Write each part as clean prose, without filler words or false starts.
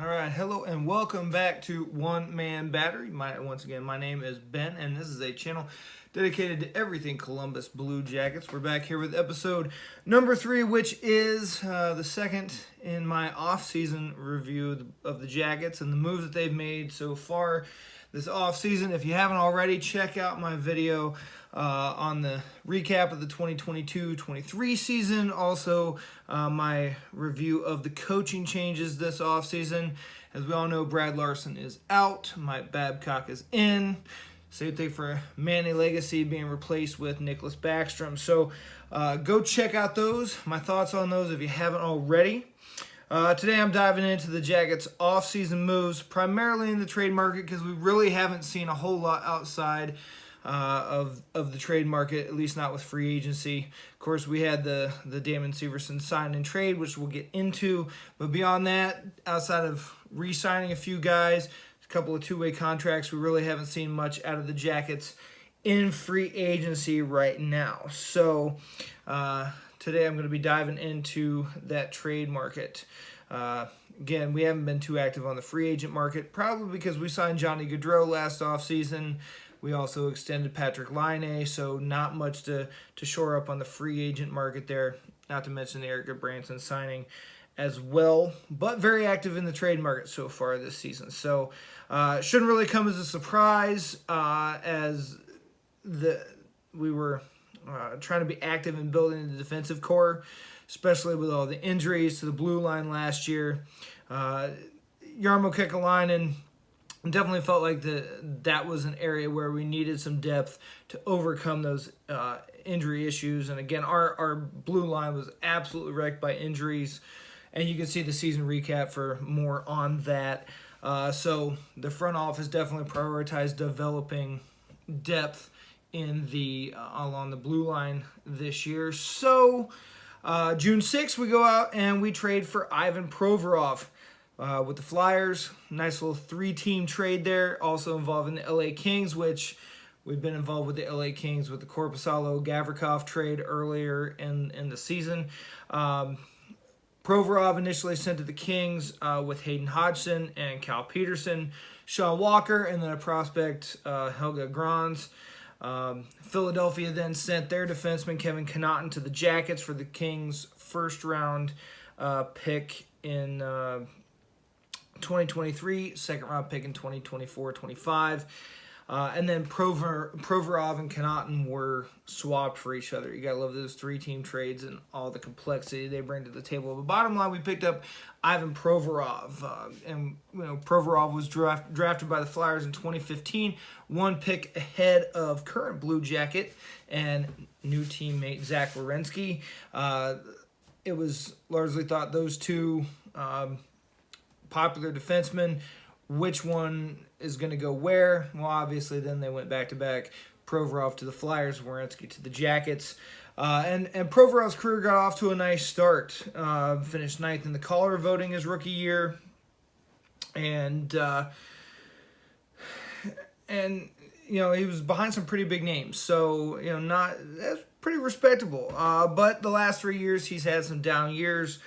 All right, hello and welcome back to One Man Battery. Once again, my name is Ben, and this is a channel dedicated to everything Columbus Blue Jackets. We're back here with episode number 3, which is the second in my off-season review of the Jackets and the moves that they've made so far this off-season. If you haven't already, check out my video on the recap of the 2022-23 season. Also, my review of the coaching changes this offseason. As we all know, Brad Larson is out. Mike Babcock is in. Same thing for Manny Legacy being replaced with Nicholas Backstrom. So go check out those. My thoughts on those if you haven't already. Today I'm diving into the Jackets' off-season moves, primarily in the trade market, because we really haven't seen a whole lot outside of the trade market, at least not with free agency. Of course, we had the Damon Severson sign and trade, which we'll get into. But beyond that, outside of re-signing a few guys, a couple of two-way contracts, we really haven't seen much out of the Jackets in free agency right now. So today I'm going to be diving into that trade market. Again, we haven't been too active on the free agent market, probably because we signed Johnny Gaudreau last offseason. We also extended Patrick Laine, so not much to shore up on the free agent market there, not to mention the Eric Branson signing as well, but very active in the trade market so far this season. So shouldn't really come as a surprise as we were trying to be active in building the defensive core, especially with all the injuries to the blue line last year. Jarmo Kekalainen definitely felt like that was an area where we needed some depth to overcome those injury issues. And again, our blue line was absolutely wrecked by injuries. And you can see the season recap for more on that. So the front office definitely prioritized developing depth in along the blue line this year. So June 6th, we go out and we trade for Ivan Provorov with the Flyers. Nice little 3-team trade there, also involving the LA Kings, which we've been involved with the LA Kings with the Korpisalo-Gavrikov trade earlier in the season. Provorov initially sent to the Kings with Hayden Hodgson and Cal Peterson, Sean Walker, and then a prospect, Helga Grans. Philadelphia then sent their defenseman Kevin Connauton to the Jackets for the Kings' first-round pick in 2023, second-round pick in 2024-25. And then Provorov and Connauton were swapped for each other. You got to love those 3-team trades and all the complexity they bring to the table. But bottom line, we picked up Ivan Provorov. And Provorov was drafted by the Flyers in 2015, 1 pick ahead of current Blue Jacket and new teammate Zach Werenski. It was largely thought those two popular defensemen, which one is going to go where? Well, obviously, then they went back-to-back. Provorov to the Flyers, Werenski to the Jackets. And Provorov's career got off to a nice start. Finished 9th in the Calder voting his rookie year. And he was behind some pretty big names. So, that's pretty respectable. But the last 3 years, he's had some down years.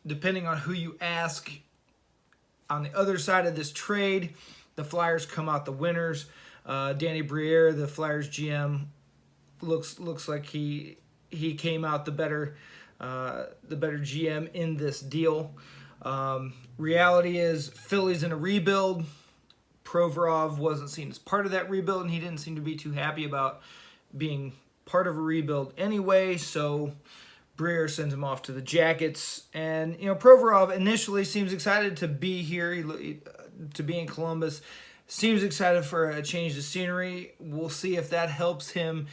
Depending on who you ask, on the other side of this trade, the Flyers come out the winners. Danny Briere, the Flyers GM, looks like he came out the better GM in this deal. Reality is Philly's in a rebuild. Provorov wasn't seen as part of that rebuild, and he didn't seem to be too happy about being part of a rebuild anyway, so Briere sends him off to the Jackets. And, Provorov initially seems excited to be here, to be in Columbus. Seems excited for a change of scenery. We'll see if that helps him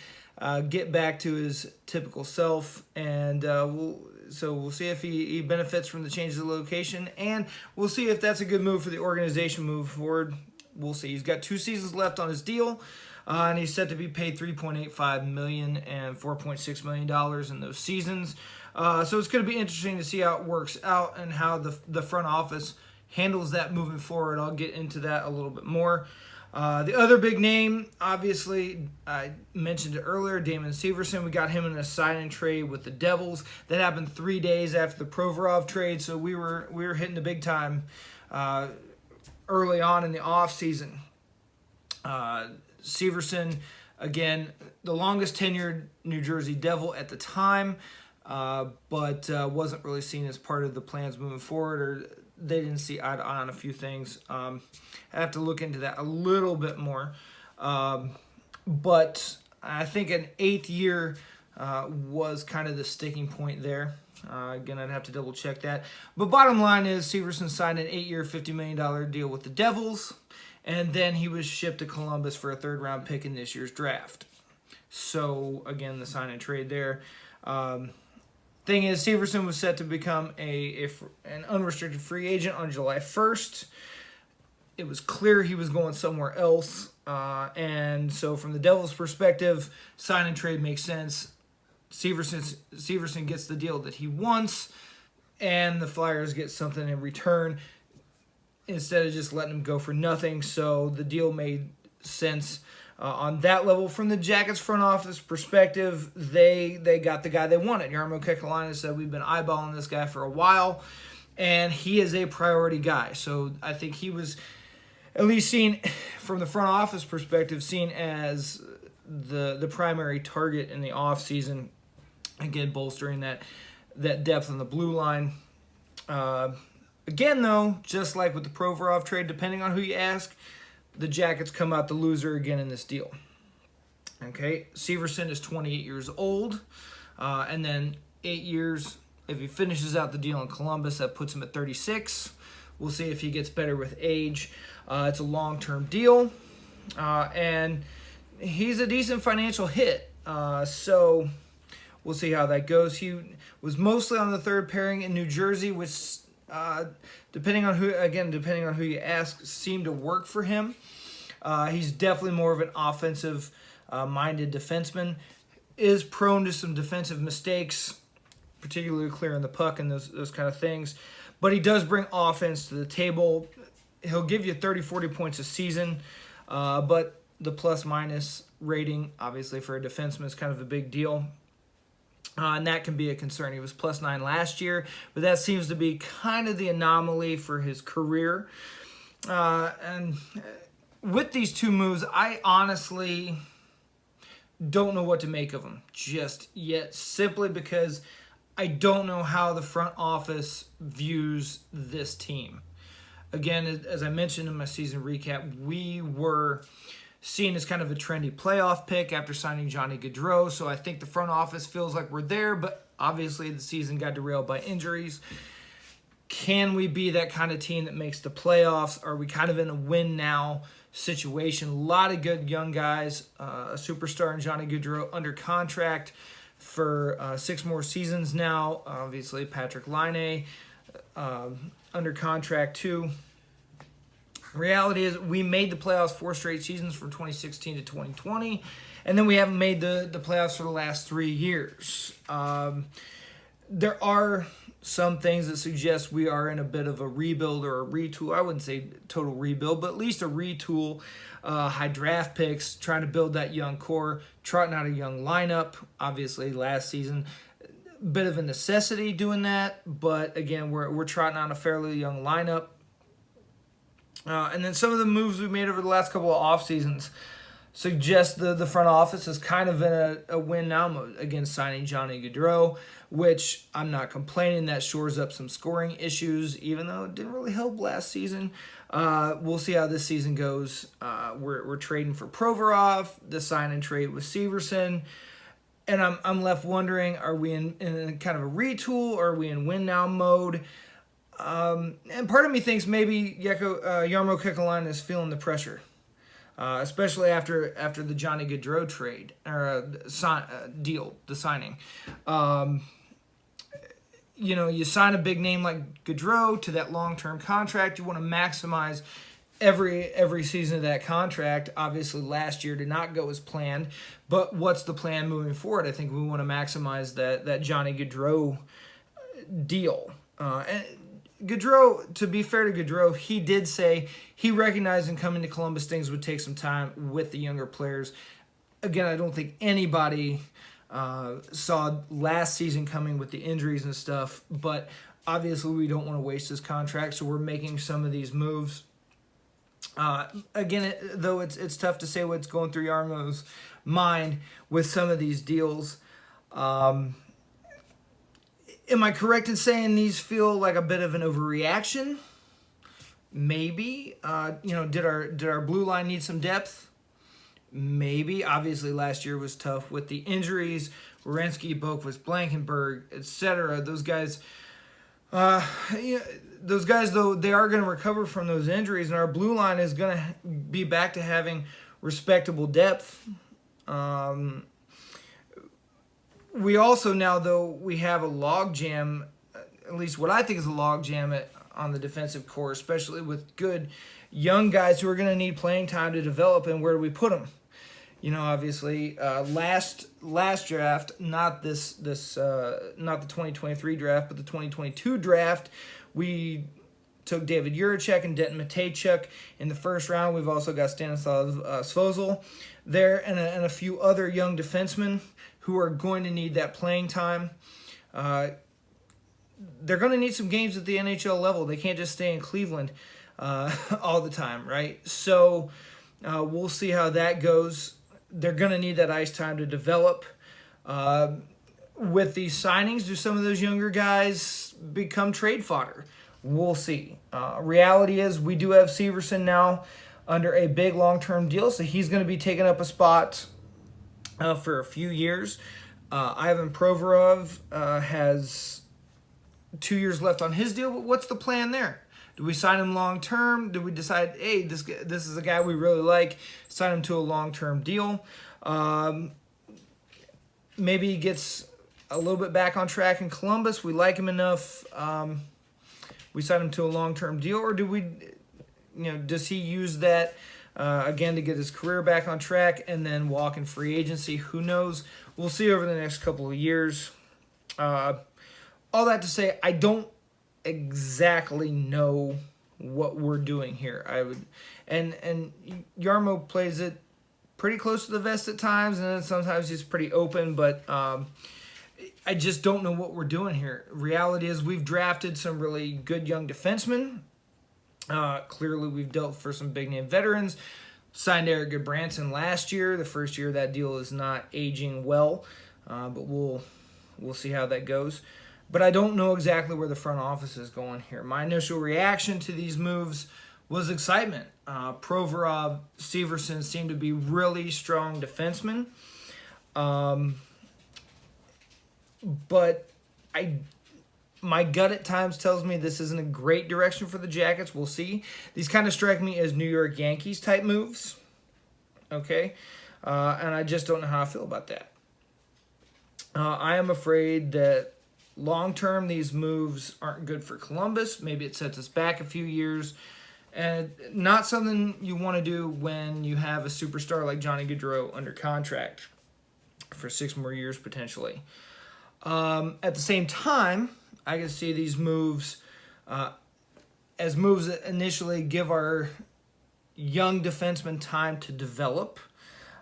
get back to his typical self. And we'll see if he benefits from the change of location. And we'll see if that's a good move for the organization moving forward. We'll see. He's got 2 seasons left on his deal. And he's set to be paid $3.85 million and $4.6 million in those seasons. So it's going to be interesting to see how it works out and how the front office handles that moving forward. I'll get into that a little bit more. The other big name, obviously, I mentioned it earlier, Damon Severson. We got him in a sign-and trade with the Devils. That happened 3 days after the Provorov trade, so we were hitting the big time early on in the offseason. Severson, again, the longest tenured New Jersey Devil at the time, but wasn't really seen as part of the plans moving forward, or they didn't see eye to eye on a few things. I have to look into that a little bit more. But I think an 8th year was kind of the sticking point there. Again, I'd have to double check that. But bottom line is Severson signed an 8-year, $50 million deal with the Devils, and then he was shipped to Columbus for a 3rd-round pick in this year's draft. So, again, the sign and trade there. Thing is, Severson was set to become an unrestricted free agent on July 1st. It was clear he was going somewhere else. And so from the Devils' perspective, sign and trade makes sense. Severson gets the deal that he wants, and the Flyers get something in return instead of just letting him go for nothing. So the deal made sense on that level. From the Jackets front office perspective, they got the guy they wanted. Jarmo Kekalainen said, we've been eyeballing this guy for a while, and he is a priority guy. So I think he was at least seen from the front office perspective, seen as the primary target in the offseason. Again, bolstering that depth on the blue line. Again, though, just like with the Provorov trade, depending on who you ask, the Jackets come out the loser again in this deal. Okay, Severson is 28 years old, and then 8 years, if he finishes out the deal in Columbus, that puts him at 36. We'll see if he gets better with age. It's a long-term deal, and he's a decent financial hit. So we'll see how that goes. He was mostly on the 3rd pairing in New Jersey, which, depending on who you ask, seemed to work for him. He's definitely more of an offensive-minded defenseman. Is prone to some defensive mistakes, particularly clearing the puck and those kind of things. But he does bring offense to the table. He'll give you 30, 40 points a season, but the plus-minus rating, obviously, for a defenseman is kind of a big deal. And that can be a concern. He was +9 last year, but that seems to be kind of the anomaly for his career. And with these 2 moves, I honestly don't know what to make of them just yet, simply because I don't know how the front office views this team. Again, as I mentioned in my season recap, we were seen as kind of a trendy playoff pick after signing Johnny Gaudreau, so I think the front office feels like we're there, but obviously the season got derailed by injuries. Can we be that kind of team that makes the playoffs? Are we kind of in a win-now situation? A lot of good young guys, a superstar in Johnny Gaudreau under contract for 6 more seasons now. Obviously, Patrick Laine under contract too. Reality is we made the playoffs 4 straight seasons from 2016 to 2020, and then we haven't made the playoffs for the last 3 years. There are some things that suggest we are in a bit of a rebuild or a retool. I wouldn't say total rebuild, but at least a retool. High draft picks, trying to build that young core, trotting out a young lineup. Obviously, last season, a bit of a necessity doing that, but again, we're trotting out a fairly young lineup. And then some of the moves we made over the last couple of off seasons suggest the front office is kind of in a win-now mode. Again, signing Johnny Gaudreau, which I'm not complaining. That shores up some scoring issues, even though it didn't really help last season. We'll see how this season goes. We're trading for Provorov, the sign and trade with Severson. And I'm left wondering, are we in kind of a retool, or are we in win-now mode? And part of me thinks maybe Jarmo Kekalainen is feeling the pressure, especially after the Johnny Gaudreau trade or deal, the signing. You sign a big name like Gaudreau to that long-term contract. You want to maximize every season of that contract. Obviously, last year did not go as planned, but what's the plan moving forward? I think we want to maximize that Johnny Gaudreau deal. And Gaudreau, to be fair to Gaudreau, he did say he recognized in coming to Columbus things would take some time with the younger players. Again, I don't think anybody saw last season coming with the injuries and stuff, but obviously we don't want to waste his contract, so we're making some of these moves. Again, though it's tough to say what's going through Yarmo's mind with some of these deals. Am I correct in saying these feel like a bit of an overreaction? Maybe. Did our blue line need some depth? Maybe. Obviously, last year was tough with the injuries. Werenski, Boquist, Blankenberg, etc. Those guys, though, they are going to recover from those injuries, and our blue line is going to be back to having respectable depth. We also now, though, we have a logjam, at least what I think is a logjam on the defensive core, especially with good young guys who are going to need playing time to develop, and where do we put them? Obviously, last draft, not not the 2023 draft, but the 2022 draft, we took David Juracek and Denton Matejchuk in the first round. We've also got Stanislav Svozil there, and a few other young defensemen who are going to need that playing time. They're going to need some games at the NHL level. They can't just stay in Cleveland all the time, right? So we'll see how that goes. They're going to need that ice time to develop. With these signings, do some of those younger guys become trade fodder? We'll see. Reality is we do have Severson now under a big long-term deal, so he's going to be taking up a spot for a few years. Ivan Provorov has 2 years left on his deal, but what's the plan there? Do we sign him long-term? Do we decide, hey, this is a guy we really like, sign him to a long-term deal? Maybe he gets a little bit back on track in Columbus. We like him enough. We sign him to a long-term deal, or do we, does he use that again to get his career back on track and then walk in free agency? Who knows? We'll see over the next couple of years. All that to say, I don't exactly know what we're doing here. And Jarmo plays it pretty close to the vest at times, and then sometimes he's pretty open, but I just don't know what we're doing here. Reality is we've drafted some really good young defensemen. Clearly we've dealt for some big-name veterans. Signed Eric Goodbranson last year. The first year that deal is not aging well, but we'll see how that goes. But I don't know exactly where the front office is going here. My initial reaction to these moves was excitement. Provorov, Severson seem to be really strong defensemen. But my gut at times tells me this isn't a great direction for the Jackets. We'll see. These kind of strike me as New York Yankees type moves. Okay? And I just don't know how I feel about that. I am afraid that long-term, these moves aren't good for Columbus. Maybe it sets us back a few years. And not something you want to do when you have a superstar like Johnny Gaudreau under contract for 6 more years potentially. At the same time, I can see these moves as moves that initially give our young defensemen time to develop.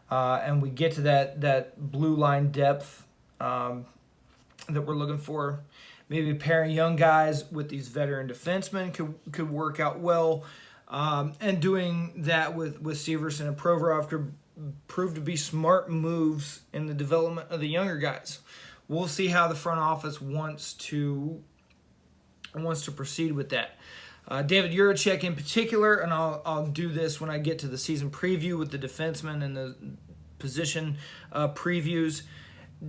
And we get to that blue line depth that we're looking for. Maybe pairing young guys with these veteran defensemen could work out well. And doing that with Severson and Provorov could prove to be smart moves in the development of the younger guys. We'll see how the front office wants to proceed with that. David Juracek in particular, and I'll do this when I get to the season preview with the defensemen and the position previews.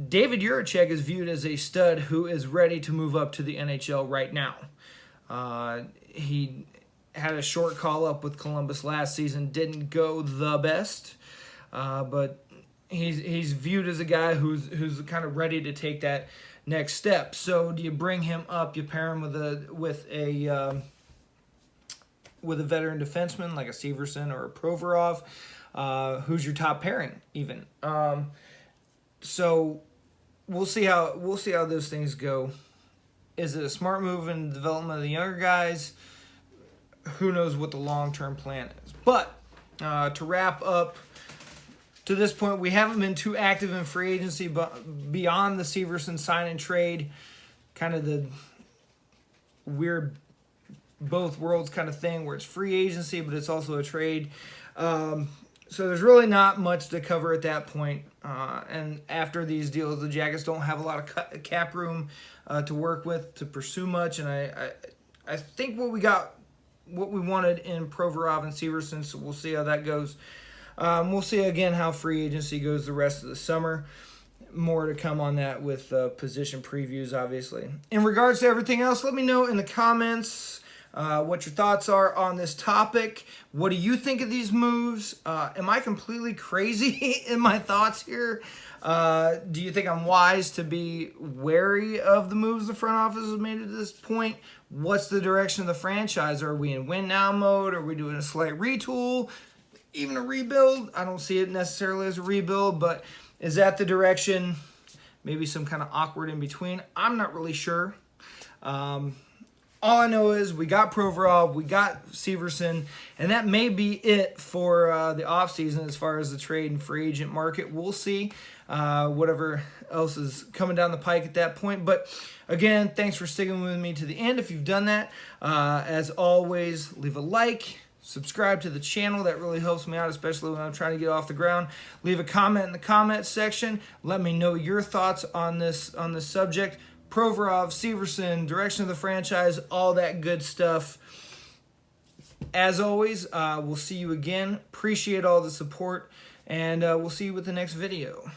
David Juracek is viewed as a stud who is ready to move up to the NHL right now. He had a short call-up with Columbus last season, didn't go the best, but he's viewed as a guy who's kind of ready to take that next step. So do you bring him up? You pair him with a veteran defenseman like a Severson or a Provorov, who's your top pairing even. So we'll see how those things go. Is it a smart move in the development of the younger guys? Who knows what the long-term plan is. But to wrap up, to this point, we haven't been too active in free agency, but beyond the Severson sign and trade, kind of the weird both worlds kind of thing where it's free agency, but it's also a trade. So there's really not much to cover at that point. And after these deals, the Jackets don't have a lot of cap room to work with to pursue much. And I think what we wanted in Provorov and Severson, so we'll see how that goes. We'll see again how free agency goes the rest of the summer. More to come on that with position previews, obviously. In regards to everything else, let me know in the comments what your thoughts are on this topic. What do you think of these moves? Am I completely crazy in my thoughts here? Do you think I'm wise to be wary of the moves the front office has made at this point? What's the direction of the franchise? Are we in win now mode? Are we doing a slight retool? Even a rebuild? I don't see it necessarily as a rebuild, but is that the direction? Maybe some kind of awkward in between. I'm not really sure. All I know is we got Provorov, we got Severson, and that may be it for the offseason as far as the trade and free agent market. We'll see whatever else is coming down the pike at that point. But again, thanks for sticking with me to the end. If you've done that, as always, leave a like. Subscribe to the channel. That really helps me out, especially when I'm trying to get off the ground. Leave a comment in the comment section. Let me know your thoughts on this subject. Provorov, Severson, direction of the franchise, all that good stuff. As always, we'll see you again. Appreciate all the support, and we'll see you with the next video.